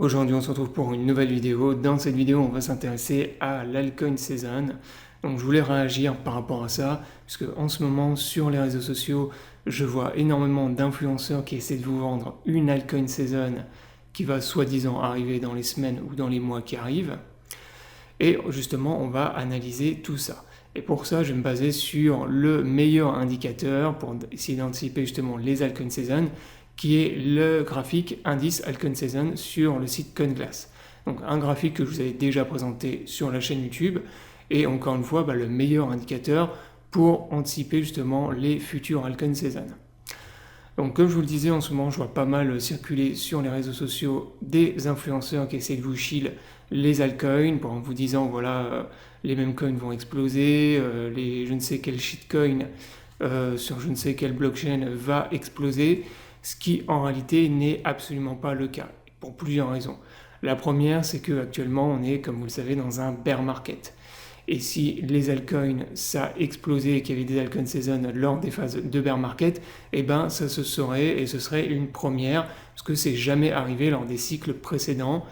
Aujourd'hui, on se retrouve pour une nouvelle vidéo. Dans cette vidéo, on va s'intéresser à l'altcoin season. Donc, je voulais réagir par rapport à ça, puisque en ce moment, sur les réseaux sociaux, je vois énormément d'influenceurs qui essaient de vous vendre une altcoin season qui va soi-disant arriver dans les semaines ou dans les mois qui arrivent. Et justement, on va analyser tout ça. Et pour ça, je vais me baser sur le meilleur indicateur pour essayer d'anticiper justement les altcoin season, qui est le graphique indice altcoin season sur le site CoinGlass. Donc un graphique que je vous avais déjà présenté sur la chaîne YouTube, et encore une fois, le meilleur indicateur pour anticiper justement les futurs altcoin season. Donc comme je vous le disais, en ce moment, je vois pas mal circuler sur les réseaux sociaux des influenceurs qui essaient de vous shield les altcoins en vous disant voilà, les mêmes coins vont exploser, les je ne sais quel shitcoin sur je ne sais quelle blockchain va exploser, ce qui en réalité n'est absolument pas le cas, pour plusieurs raisons. La première, c'est qu'actuellement, on est, comme vous le savez, dans un bear market. Et si les altcoins, ça a explosé et qu'il y avait des altcoin season lors des phases de bear market, eh ben ça se saurait et ce serait une première, parce que c'est jamais arrivé lors des cycles précédents.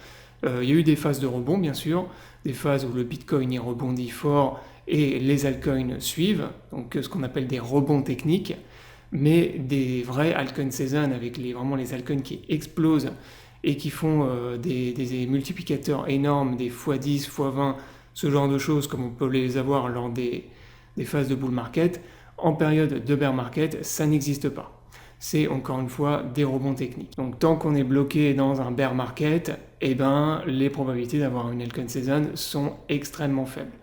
Il y a eu des phases de rebond, bien sûr, des phases où le Bitcoin y rebondit fort et les altcoins suivent, donc ce qu'on appelle des rebonds techniques, mais des vrais altcoin season avec vraiment les altcoins qui explosent et qui font des multiplicateurs énormes, des x10, x20, ce genre de choses comme on peut les avoir lors des phases de bull market, en période de bear market, ça n'existe pas. C'est encore une fois des rebonds techniques. Donc tant qu'on est bloqué dans un bear market, eh ben, les probabilités d'avoir une altcoin season sont extrêmement faibles.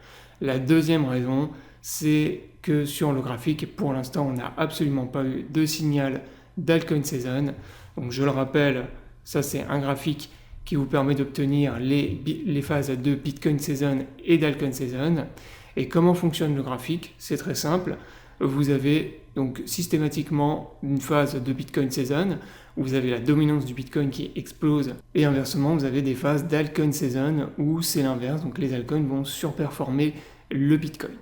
La deuxième raison, c'est que sur le graphique, pour l'instant, on n'a absolument pas eu de signal d'altcoin season. Donc je le rappelle, ça c'est un graphique qui vous permet d'obtenir les phases de Bitcoin season et d'altcoin season. Et comment fonctionne le graphique? C'est très simple. Vous avez donc systématiquement une phase de Bitcoin season où vous avez la dominance du Bitcoin qui explose, et inversement vous avez des phases d'altcoin season où c'est l'inverse, donc les altcoins vont surperformer le Bitcoin.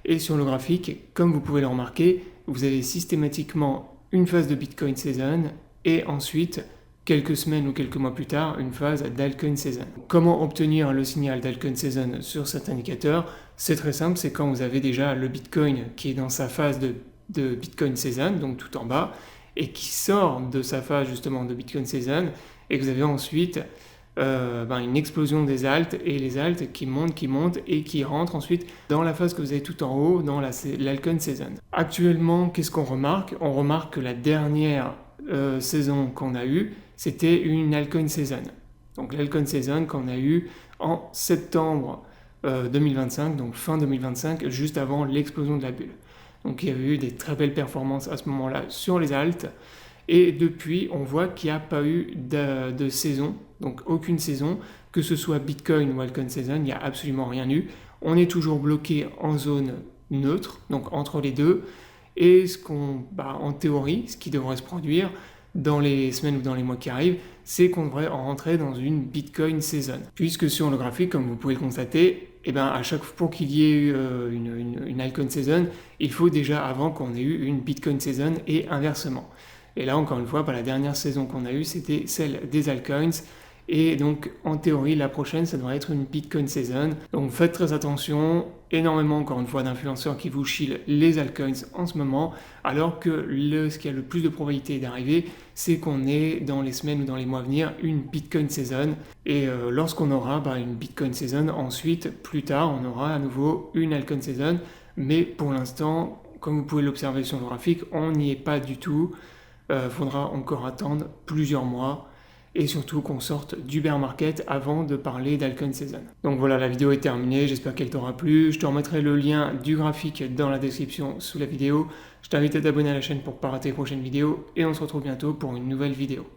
Et sur le graphique, comme vous pouvez le remarquer, vous avez systématiquement une phase de Bitcoin season et ensuite, quelques semaines ou quelques mois plus tard, une phase d'altcoin season. Comment obtenir le signal d'altcoin season sur cet indicateur? C'est très simple, c'est quand vous avez déjà le Bitcoin qui est dans sa phase de Bitcoin season, donc tout en bas, et qui sort de sa phase justement de Bitcoin season, et que vous avez ensuite une explosion des alts, et les alts qui montent et qui rentrent ensuite dans la phase que vous avez tout en haut, dans l'altcoin season. Actuellement, qu'est-ce qu'on remarque? On remarque que la dernière saison qu'on a eue, c'était une altcoin season. Donc l'altcoin season qu'on a eue en septembre 2025, donc fin 2025, juste avant l'explosion de la bulle. Donc il y avait eu des très belles performances à ce moment-là sur les alts, et depuis on voit qu'il n'y a pas eu de saison, donc aucune saison, que ce soit Bitcoin ou altcoin season, il n'y a absolument rien eu. On est toujours bloqué en zone neutre, donc entre les deux, et en théorie, ce qui devrait se produire dans les semaines ou dans les mois qui arrivent, c'est qu'on devrait en rentrer dans une Bitcoin season. Puisque sur le graphique, comme vous pouvez le constater, à chaque fois pour qu'il y ait eu une altcoin season, il faut déjà avant qu'on ait eu une Bitcoin season et inversement. Et là, encore une fois, la dernière saison qu'on a eue, c'était celle des altcoins. Et donc, en théorie, la prochaine, ça devrait être une Bitcoin season. Donc, faites très attention. Énormément, encore une fois, d'influenceurs qui vous shieldent les altcoins en ce moment, alors que ce qui a le plus de probabilité d'arriver, c'est qu'on ait dans les semaines ou dans les mois à venir une Bitcoin season. Et lorsqu'on aura une Bitcoin season, ensuite, plus tard, on aura à nouveau une altcoin season. Mais pour l'instant, comme vous pouvez l'observer sur le graphique, on n'y est pas du tout. Faudra encore attendre plusieurs mois, et surtout qu'on sorte du bear market avant de parler d'altcoin season. Donc voilà, la vidéo est terminée, j'espère qu'elle t'aura plu. Je te remettrai le lien du graphique dans la description sous la vidéo. Je t'invite à t'abonner à la chaîne pour ne pas rater les prochaines vidéos, et on se retrouve bientôt pour une nouvelle vidéo.